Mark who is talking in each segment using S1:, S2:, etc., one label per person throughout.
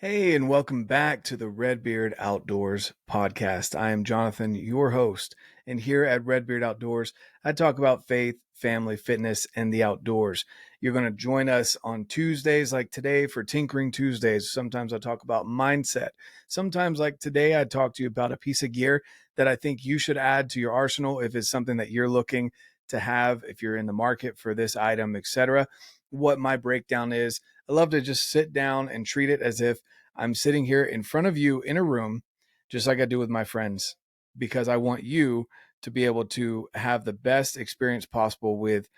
S1: Hey, and welcome back to the RedBeard Outdoors podcast. I am Jonathan, your host, and here at RedBeard Outdoors, I talk about faith, family, fitness, and the outdoors. You're going to join us on Tuesdays like today for Tinkering Tuesdays. Sometimes I talk about mindset. Sometimes like today, I talk to you about a piece of gear that I think you should add to your arsenal if it's something that you're looking to have, if you're in the market for this item, etc. What my breakdown is. I love to just sit down and treat it as if I'm sitting here in front of you in a room, just like I do with my friends, because I want you to be able to have the best experience possible with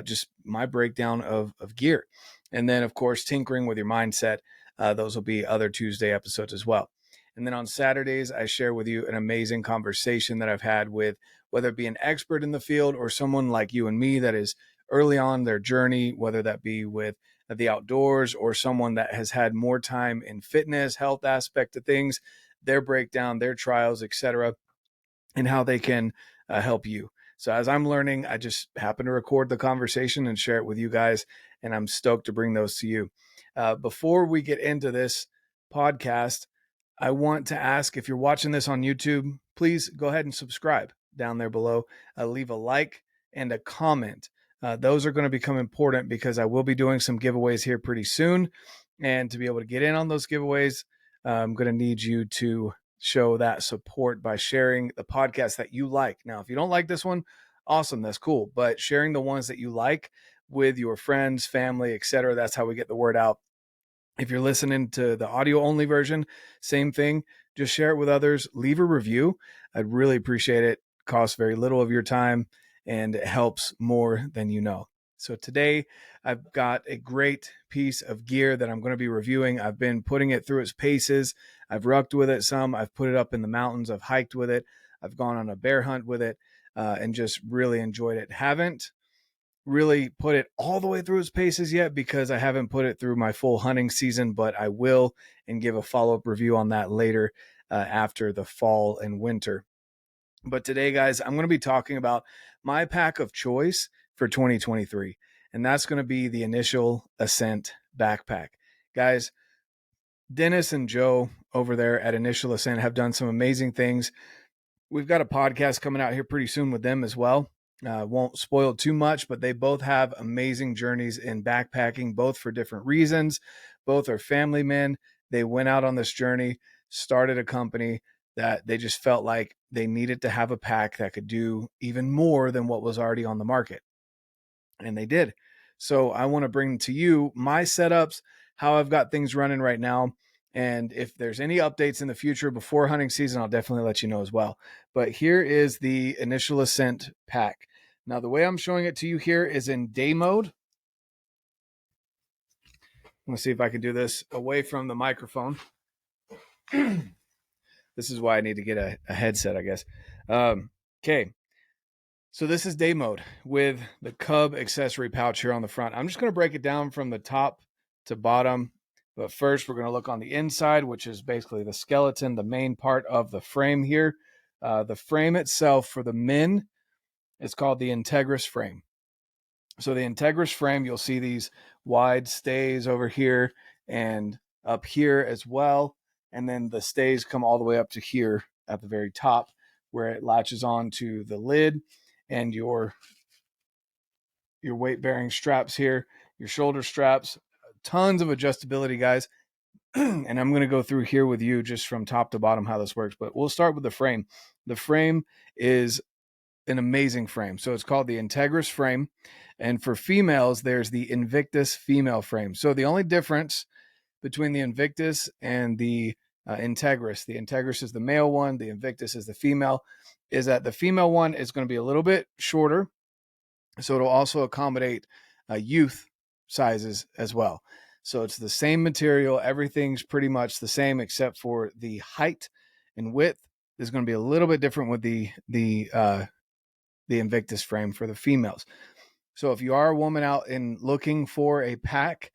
S1: just my breakdown of gear. And then, of course, tinkering with your mindset. Those will be other Tuesday episodes as well. And then on Saturdays, I share with you an amazing conversation that I've had with whether it be an expert in the field or someone like you and me that is early on their journey, whether that be with the outdoors or someone that has had more time in fitness, health aspect of things, their breakdown, their trials, etc., and how they can help you. So as I'm learning, I just happen to record the conversation and share it with you guys, and I'm stoked to bring those to you. Before we get into this podcast, I want to ask, if you're watching this on YouTube, please go ahead and subscribe down there below. Leave a like and a comment. Those are going to become important because I will be doing some giveaways here pretty soon. And to be able to get in on those giveaways, I'm going to need you to show that support by sharing the podcast that you like. Now, if you don't like this one, awesome, that's cool. But sharing the ones that you like with your friends, family, etc., that's how we get the word out. If you're listening to the audio only version, same thing. Just share it with others. Leave a review. I'd really appreciate it. Costs very little of your time and it helps more than you know. So today I've got a great piece of gear that I'm going to be reviewing. I've been putting it through its paces. I've rucked with it some. I've put it up in the mountains. I've hiked with it. I've gone on a bear hunt with it and just really enjoyed it. Haven't really put it all the way through its paces yet because I haven't put it through my full hunting season, but I will and give a follow-up review on that later after the fall and winter. But today, guys, I'm going to be talking about my pack of choice for 2023, and that's going to be the Initial Ascent backpack. Guys, Dennis and Joe over there at Initial Ascent have done some amazing things. We've got a podcast coming out here pretty soon with them as well. Won't spoil too much, but they both have amazing journeys in backpacking, both for different reasons. Both are family men. They went out on this journey, started a company that they just felt like they needed to have a pack that could do even more than what was already on the market. And they did. So I want to bring to you my setups, how I've got things running right now. And if there's any updates in the future before hunting season, I'll definitely let you know as well. But here is the Initial Ascent pack. Now, the way I'm showing it to you here is in day mode. Let's see if I can do this away from the microphone. This is why I need to get a headset, I guess. Okay. So this is day mode with the Cub accessory pouch here on the front. I'm just going to break it down from the top to bottom. But first, we're going to look on the inside, which is basically the skeleton, the main part of the frame here. The frame itself for the men is called the Integris frame. So the Integris frame, you'll see these wide stays over here and up here as well. And then the stays come all the way up to here at the very top where it latches on to the lid and your weight-bearing straps here, your shoulder straps, tons of adjustability, guys. And I'm going to go through here with you just from top to bottom how this works, but we'll start with the frame. The frame is an amazing frame. So it's called the Integris frame. And for females, there's the Invictus female frame. So the only difference between the Invictus and the Integris is the male one, the Invictus is the female, is that the female one is going to be a little bit shorter. So it'll also accommodate youth sizes as well. So it's the same material. Everything's pretty much the same except for the height and width is going to be a little bit different with the Invictus frame for the females. So if you are a woman out and looking for a pack,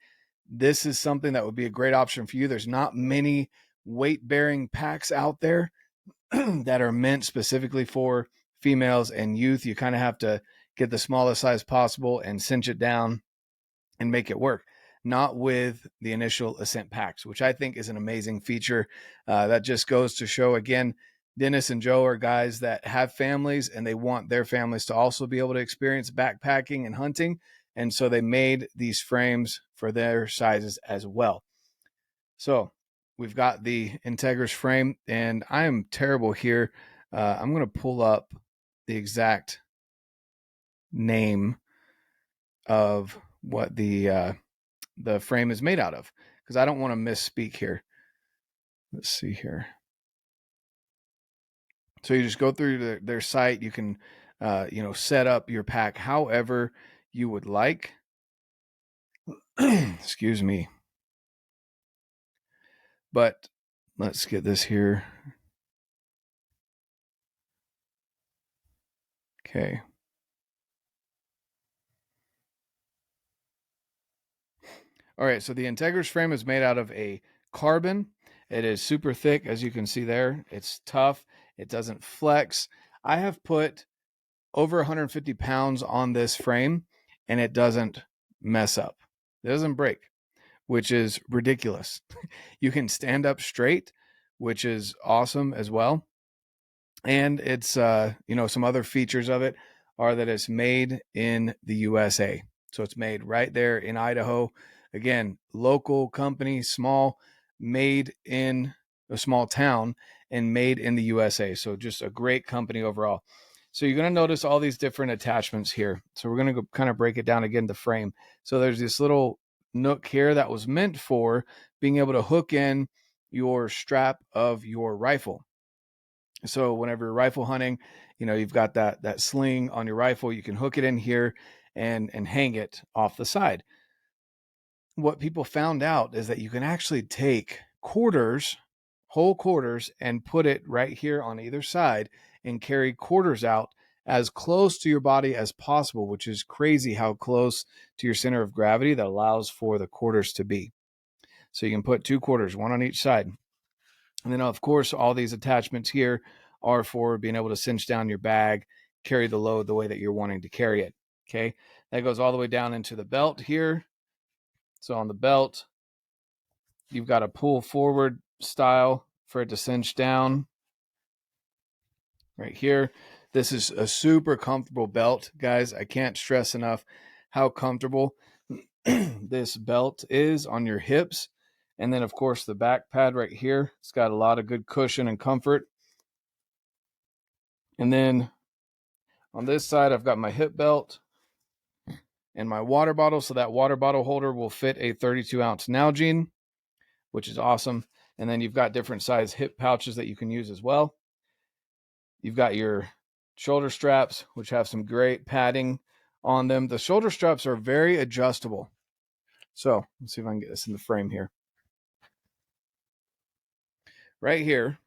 S1: this is something that would be a great option for you. There's not many weight-bearing packs out there that are meant specifically for females and youth. You kind of have to get the smallest size possible and cinch it down and make it work. not with the Initial Ascent packs, which I think is an amazing feature. That just goes to show, again, Dennis and Joe are guys that have families and they want their families to also be able to experience backpacking and hunting. And so they made these frames for their sizes as well. So we've got the Integris frame, and I am terrible here. I'm going to pull up the exact name of what the frame is made out of, because I don't want to misspeak here. Let's see here. So you just go through their site. You can, set up your pack however you would like. Excuse me. But let's get this here. Okay. All right, so the Integris frame is made out of a carbon. It is super thick, as you can see there. It's tough. It doesn't flex. I have put over 150 pounds on this frame, and it doesn't mess up. It doesn't break, which is ridiculous. You can stand up straight, which is awesome as well. And it's, some other features of it are that it's made in the USA. So it's made right there in Idaho. Again, local company, small, made in a small town and made in the USA. So just a great company overall. So you're going to notice all these different attachments here. So we're going to go kind of break it down again, the frame. So there's this little nook here that was meant for being able to hook in your strap of your rifle. So whenever you're rifle hunting, you've got that sling on your rifle, you can hook it in here and hang it off the side. What people found out is that you can actually take whole quarters, and put it right here on either side and carry quarters out as close to your body as possible, which is crazy how close to your center of gravity that allows for the quarters to be. So you can put 2 quarters, one on each side. And then, of course, all these attachments here are for being able to cinch down your bag, carry the load the way that you're wanting to carry it. Okay. That goes all the way down into the belt here. So on the belt, you've got a pull forward style for it to cinch down right here. This is a super comfortable belt, guys. I can't stress enough how comfortable this belt is on your hips. And then, of course, the back pad right here. It's got a lot of good cushion and comfort. And then on this side, I've got my hip belt and my water bottle. So that water bottle holder will fit a 32-ounce Nalgene, which is awesome. And then you've got different size hip pouches that you can use as well. You've got your shoulder straps, which have some great padding on them. The shoulder straps are very adjustable. So let's see if I can get this in the frame here. Right here,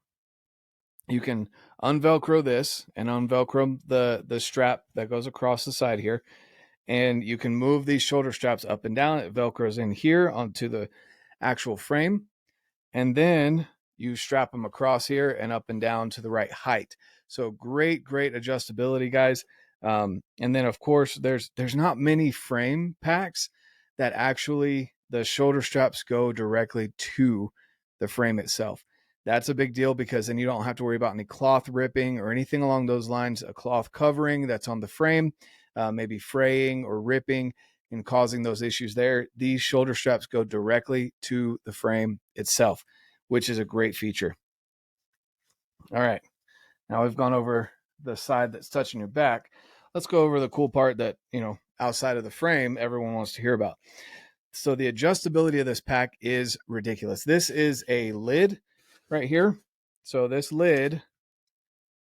S1: you can unvelcro this and unvelcro the strap that goes across the side here. And you can move these shoulder straps up and down. It velcros in here onto the actual frame. And then you strap them across here and up and down to the right height. So great adjustability, guys. And then, of course, there's not many frame packs that actually the shoulder straps go directly to the frame itself. That's a big deal, because then you don't have to worry about any cloth ripping or anything along those lines. A cloth covering that's on the frame, maybe fraying or ripping and causing those issues there. These shoulder straps go directly to the frame itself, which is a great feature. All right. Now we've gone over the side that's touching your back. Let's go over the cool part that, outside of the frame, everyone wants to hear about. So the adjustability of this pack is ridiculous. This is a lid right here. So this lid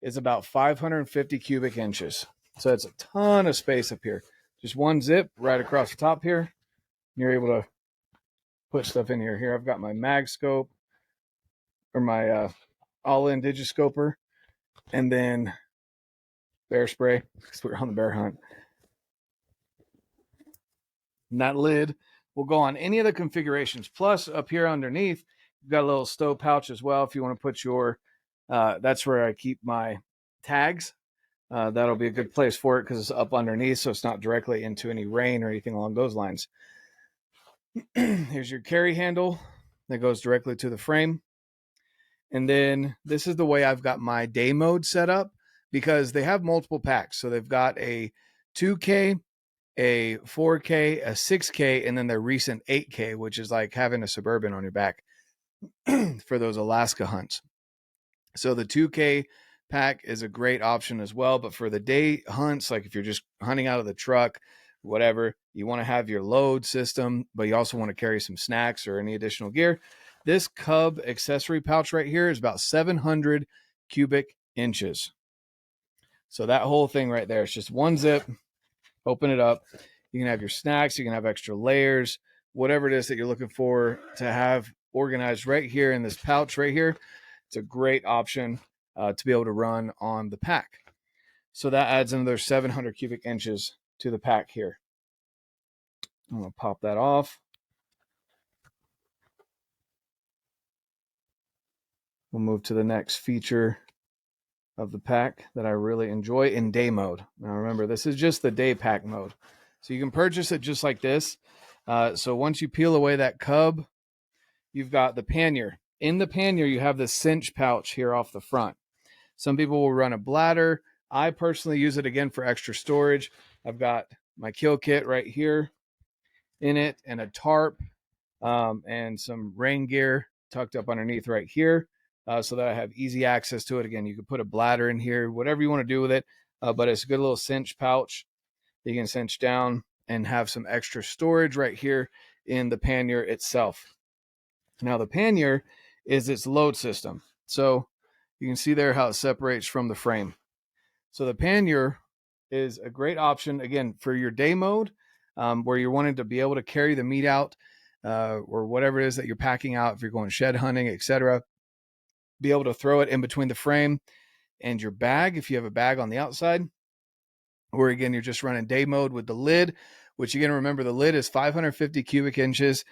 S1: is about 550 cubic inches. So it's a ton of space up here. Just one zip right across the top here. You're able to put stuff in here. Here I've got my mag scope, or my Ollin Digiscoper, and then bear spray, because we're on the bear hunt. And that lid will go on any of the configurations. Plus, up here underneath, you've got a little stove pouch as well if you want to put your, that's where I keep my tags. That'll be a good place for it because it's up underneath, so it's not directly into any rain or anything along those lines. Here's your carry handle that goes directly to the frame. And then this is the way I've got my day mode set up, because they have multiple packs. So they've got a 2K, a 4K, a 6K, and then their recent 8K, which is like having a Suburban on your back for those Alaska hunts. So the 2K pack is a great option as well. But for the day hunts, like if you're just hunting out of the truck, whatever, you want to have your load system, but you also want to carry some snacks or any additional gear. This Cub accessory pouch right here is about 700 cubic inches. So that whole thing right there, it's just one zip. Open it up. You can have your snacks. You can have extra layers, whatever it is that you're looking for to have organized right here in this pouch right here. It's a great option to be able to run on the pack. So that adds another 700 cubic inches to the pack here. I'm going to pop that off. We'll move to the next feature of the pack that I really enjoy in day mode. Now remember, this is just the day pack mode. So you can purchase it just like this. So once you peel away that Cub, you've got the pannier. In the pannier, you have the cinch pouch here off the front. Some people will run a bladder. I personally use it again for extra storage. I've got my kill kit right here in it, and a tarp, and some rain gear tucked up underneath right here, so that I have easy access to it. Again, you could put a bladder in here, whatever you want to do with it, but it's a good little cinch pouch that you can cinch down and have some extra storage right here in the pannier itself. Now the pannier is its load system. So you can see there how it separates from the frame. So the pannier is a great option, again, for your day mode, where you're wanting to be able to carry the meat out, or whatever it is that you're packing out, if you're going shed hunting, etc. Be able to throw it in between the frame and your bag if you have a bag on the outside. Or again, you're just running day mode with the lid, which again, remember the lid is 550 cubic inches.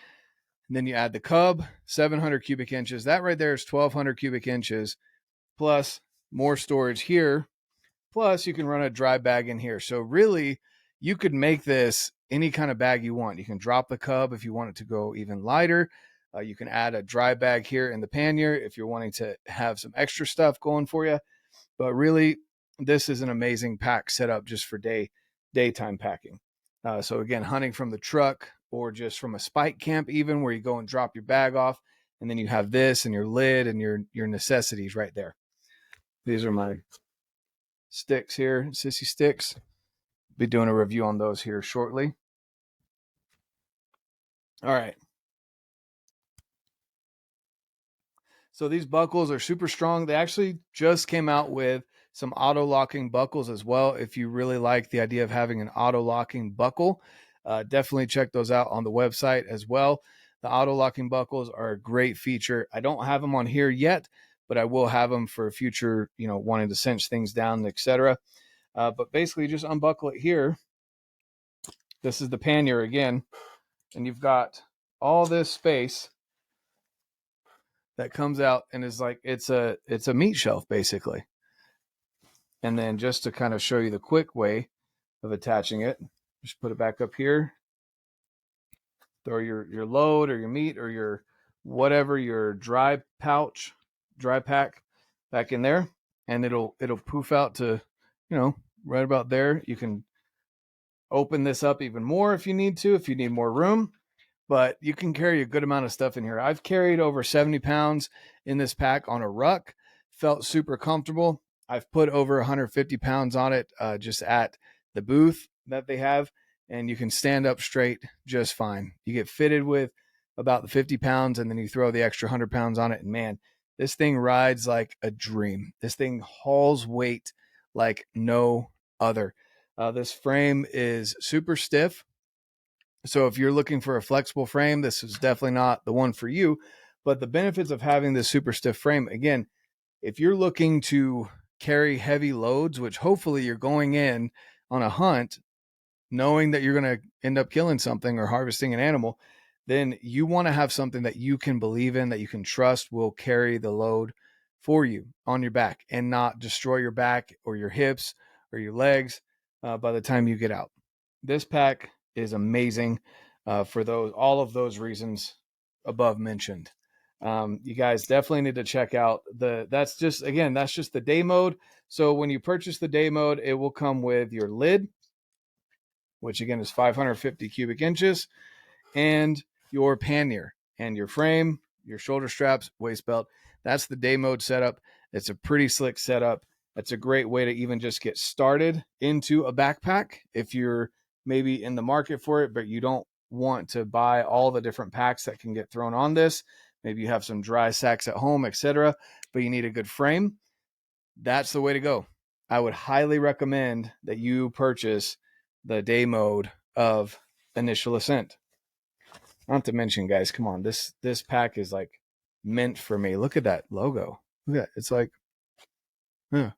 S1: And then you add the Cub, 700 cubic inches. That right there is 1,200 cubic inches, plus more storage here. Plus, you can run a dry bag in here. So really, you could make this any kind of bag you want. You can drop the Cub if you want it to go even lighter. You can add a dry bag here in the pannier if you're wanting to have some extra stuff going for you. But really, this is an amazing pack set up just for daytime packing. So again, hunting from the truck, or just from a spike camp even, where you go and drop your bag off, and then you have this and your lid and your necessities right there. These are my sticks here, sissy sticks. Be doing a review on those here shortly. All right. So these buckles are super strong. They actually just came out with some auto locking buckles as well. If you really like the idea of having an auto locking buckle, definitely check those out on the website as well. The auto locking buckles are a great feature. I don't have them on here yet, but I will have them for future, wanting to cinch things down, etc. But basically, just unbuckle it here. This is the pannier again, and you've got all this space that comes out and is like it's a meat shelf basically. And then just to kind of show you the quick way of attaching it, just put it back up here. Throw your load or your meat or your whatever, your dry pack back in there, and it'll poof out to, right about there. You can open this up even more if you need more room, but you can carry a good amount of stuff in here. I've carried over 70 pounds in this pack on a ruck, felt super comfortable. I've put over 150 pounds on it just at the booth that they have, and you can stand up straight just fine. You get fitted with about the 50 pounds, and then you throw the extra 100 pounds on it, and man, this thing rides like a dream. This thing hauls weight like no other. This frame is super stiff. So if you're looking for a flexible frame, this is definitely not the one for you. But the benefits of having this super stiff frame, again, if you're looking to carry heavy loads, which hopefully you're going in on a hunt, knowing that you're going to end up killing something or harvesting an animal, then you want to have something that you can believe in, that you can trust will carry the load for you on your back and not destroy your back or your hips or your legs by the time you get out. This pack is amazing. for all of those reasons above mentioned. You guys definitely need to check out that's just the day mode. So when you purchase the day mode, it will come with your lid, which again is 550 cubic inches, and your pannier and your frame, your shoulder straps, waist belt. That's the day mode setup. It's a pretty slick setup. It's a great way to even just get started into a backpack if you're maybe in the market for it, but you don't want to buy all the different packs that can get thrown on this. Maybe you have some dry sacks at home, etc., but you need a good frame. That's the way to go. I would highly recommend that you purchase the day mode of Initial Ascent. Not to mention, guys, come on, this pack is like meant for me. Look at that logo. Look at that. It's like the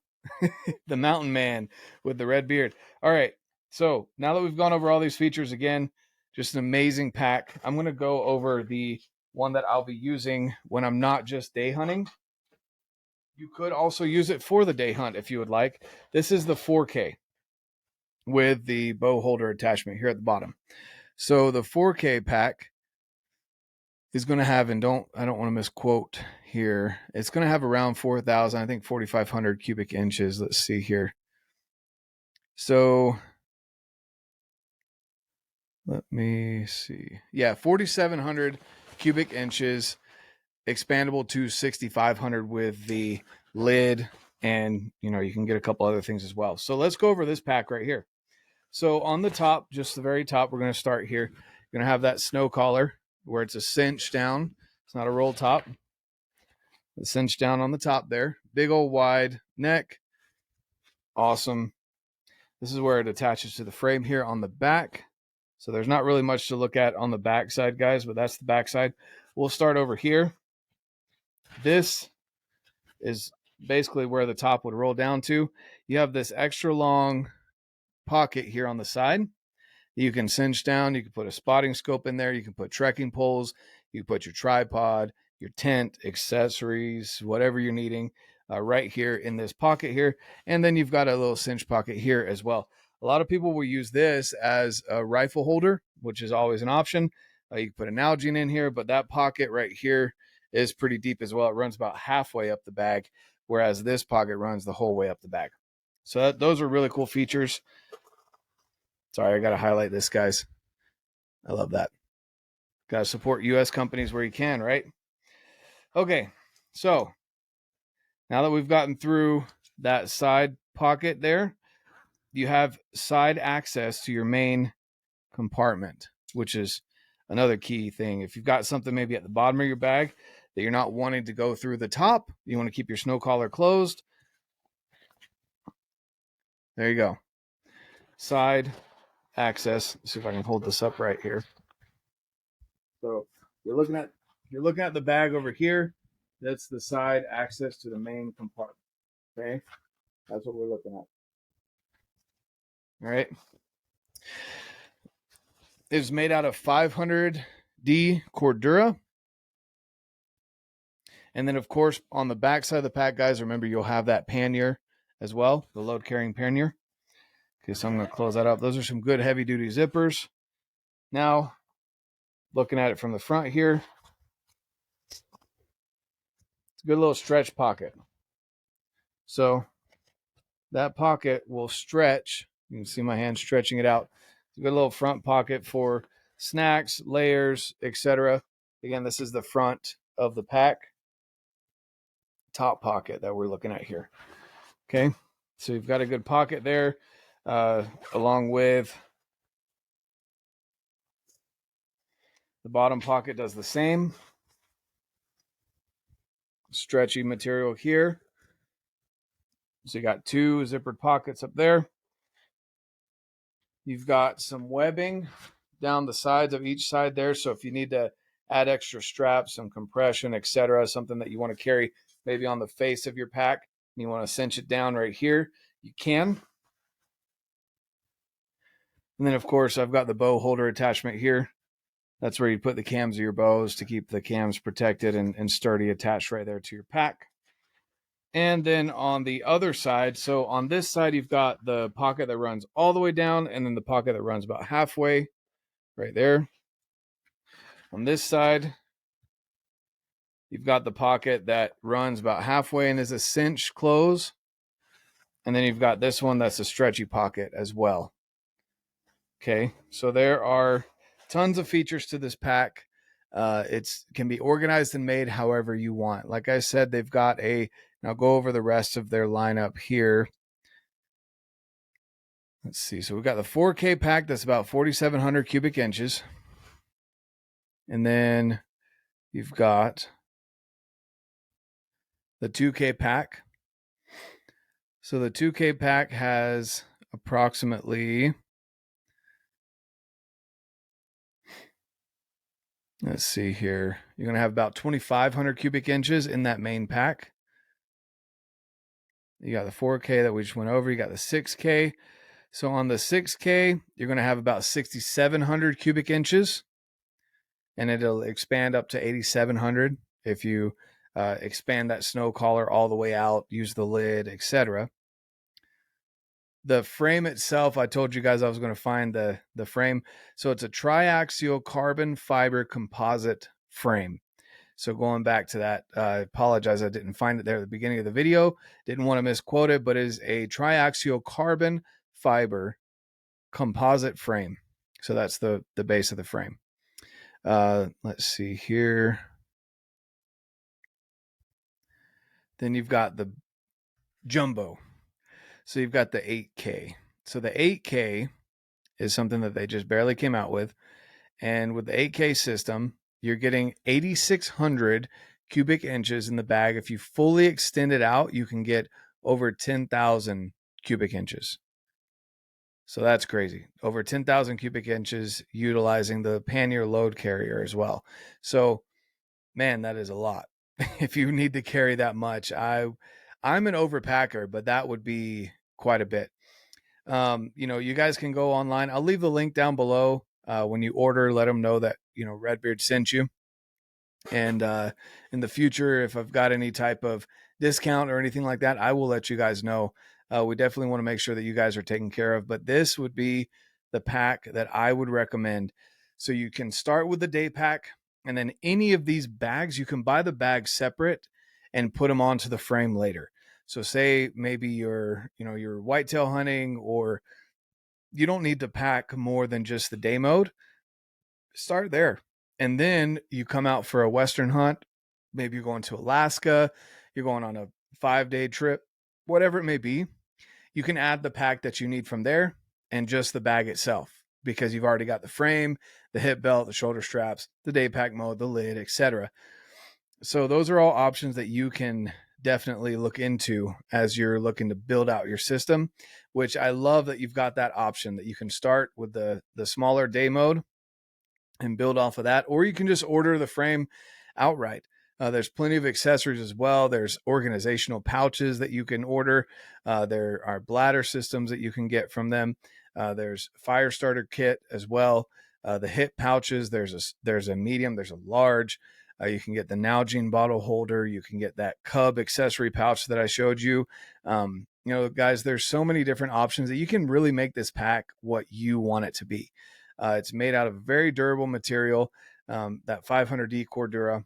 S1: mountain man with the red beard. All right. So now that we've gone over all these features again, just an amazing pack. I'm going to go over the one that I'll be using when I'm not just day hunting. You could also use it for the day hunt if you would like. This is the 4K with the bow holder attachment here at the bottom. So the 4K pack is going to have, and I don't want to misquote here, it's going to have around 4,000, I think 4,500 cubic inches. Let's see here. So let me see. Yeah, 4,700 cubic inches, expandable to 6,500 with the lid, and you can get a couple other things as well. So let's go over this pack right here. So on the top, just the very top, we're going to start here. You're going to have that snow collar where it's a cinch down. It's not a roll top. The cinch down on the top there. Big old wide neck. Awesome. This is where it attaches to the frame here on the back. So there's not really much to look at on the back side, guys, but that's the back side. We'll start over here. This is basically where the top would roll down to. You have this extra long pocket here on the side. You can cinch down. You can put a spotting scope in there. You can put trekking poles. You can put your tripod, your tent, accessories, whatever you're needing right here in this pocket here. And then you've got a little cinch pocket here as well. A lot of people will use this as a rifle holder, which is always an option. You can put an Nalgene in here, but that pocket right here is pretty deep as well. It runs about halfway up the bag, whereas this pocket runs the whole way up the bag. So those are really cool features. Sorry, I got to highlight this, guys. I love that. Got to support U.S. companies where you can, right? Okay, so now that we've gotten through that side pocket there, you have side access to your main compartment, which is another key thing. If you've got something maybe at the bottom of your bag that you're not wanting to go through the top, you want to keep your snow collar closed. There you go. Side access. Let's see if I can hold this up right here. So you're looking at the bag over here. That's the side access to the main compartment. Okay, that's what we're looking at. All right. It's made out of 500D Cordura. And then, of course, on the back side of the pack, guys, remember you'll have that pannier as well, the load carrying pannier. Okay, so I'm going to close that up. Those are some good heavy duty zippers. Now, looking at it from the front here, it's a good little stretch pocket. So that pocket will stretch. You can see my hand stretching it out. It's a good little front pocket for snacks, layers, etc. Again, this is the front of the pack. Top pocket that we're looking at here. Okay, so you've got a good pocket there, along with the bottom pocket does the same. Stretchy material here. So you got two zippered pockets up there. You've got some webbing down the sides of each side there. So if you need to add extra straps, some compression, etc., something that you want to carry maybe on the face of your pack, and you want to cinch it down right here, you can. And then, of course, I've got the bow holder attachment here. That's where you put the cams of your bows to keep the cams protected and sturdy, attached right there to your pack. And then on the other side, so on this side, you've got the pocket that runs all the way down, and then the pocket that runs about halfway right there. On this side, you've got the pocket that runs about halfway and is a cinch close. And then you've got this one that's a stretchy pocket as well. Okay, so there are tons of features to this pack. It can be organized and made however you want. Like I said, they've got and I'll go over the rest of their lineup here. Let's see. So we've got the 4K pack that's about 4,700 cubic inches. And then you've got the 2K pack. So the 2K pack has approximately, let's see here, you're going to have about 2,500 cubic inches in that main pack. You got the 4K that we just went over. You got the 6K. So on the 6K, you're going to have about 6,700 cubic inches, and it'll expand up to 8,700 if you expand that snow collar all the way out, use the lid, etc. The frame itself, I told you guys I was going to find the frame. So it's a triaxial carbon fiber composite frame. So going back to that, I apologize, I didn't find it there at the beginning of the video. Didn't want to misquote it, but it is a triaxial carbon fiber composite frame. So that's the base of the frame. Let's see here. Then you've got the jumbo. So you've got the 8K. So the 8K is something that they just barely came out with. And with the 8K system, you're getting 8,600 cubic inches in the bag. If you fully extend it out, you can get over 10,000 cubic inches. So that's crazy. Over 10,000 cubic inches utilizing the pannier load carrier as well. So, man, that is a lot. If you need to carry that much, I'm an overpacker, but that would be quite a bit. You guys can go online. I'll leave the link down below. When you order, let them know that, RedBeard sent you. And in the future, if I've got any type of discount or anything like that, I will let you guys know. We definitely want to make sure that you guys are taken care of. But this would be the pack that I would recommend. So you can start with the day pack, and then any of these bags, you can buy the bags separate and put them onto the frame later. So say maybe you're whitetail hunting, or you don't need to pack more than just the day mode. Start there. And then you come out for a Western hunt. Maybe you're going to Alaska. You're going on a 5-day trip, whatever it may be. You can add the pack that you need from there and just the bag itself, because you've already got the frame, the hip belt, the shoulder straps, the day pack mode, the lid, etc. So those are all options that you can definitely look into as you're looking to build out your system, which I love that you've got that option, that you can start with the smaller day mode and build off of that, or you can just order the frame outright. There's plenty of accessories as well. There's organizational pouches that you can order. There are bladder systems that you can get from them. There's fire starter kit as well. The hip pouches, there's a medium, there's a large. You can get the Nalgene bottle holder. You can get that Cub accessory pouch that I showed you. Guys, there's so many different options that you can really make this pack what you want it to be. It's made out of very durable material, that 500D Cordura,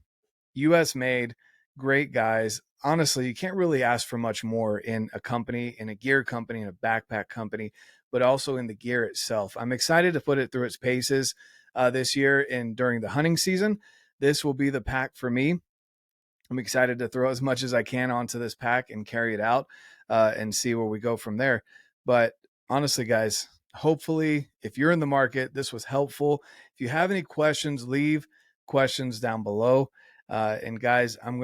S1: US made, great guys. Honestly, you can't really ask for much more in a company, in a gear company, in a backpack company, but also in the gear itself. I'm excited to put it through its paces this year during the hunting season. This will be the pack for me. I'm excited to throw as much as I can onto this pack and carry it out and see where we go from there. But honestly, guys, hopefully, if you're in the market, this was helpful. If you have any questions, leave questions down below. And guys, I'm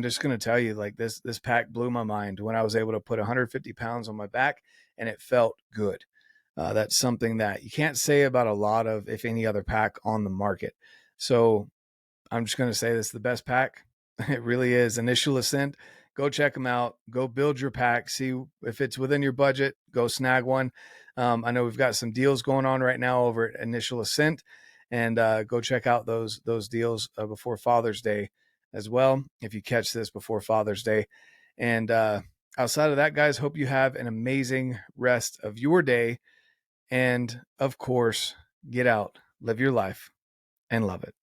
S1: just going to tell you, like, this pack blew my mind when I was able to put 150 pounds on my back and it felt good. That's something that you can't say about a lot of, if any other pack on the market. So I'm just going to say this is the best pack. It really is. Initial Ascent. Go check them out. Go build your pack. See if it's within your budget. Go snag one. I know we've got some deals going on right now over at Initial Ascent, and go check out those deals before Father's Day as well, if you catch this before Father's Day. And outside of that, guys, hope you have an amazing rest of your day. And of course, get out, live your life. and love it.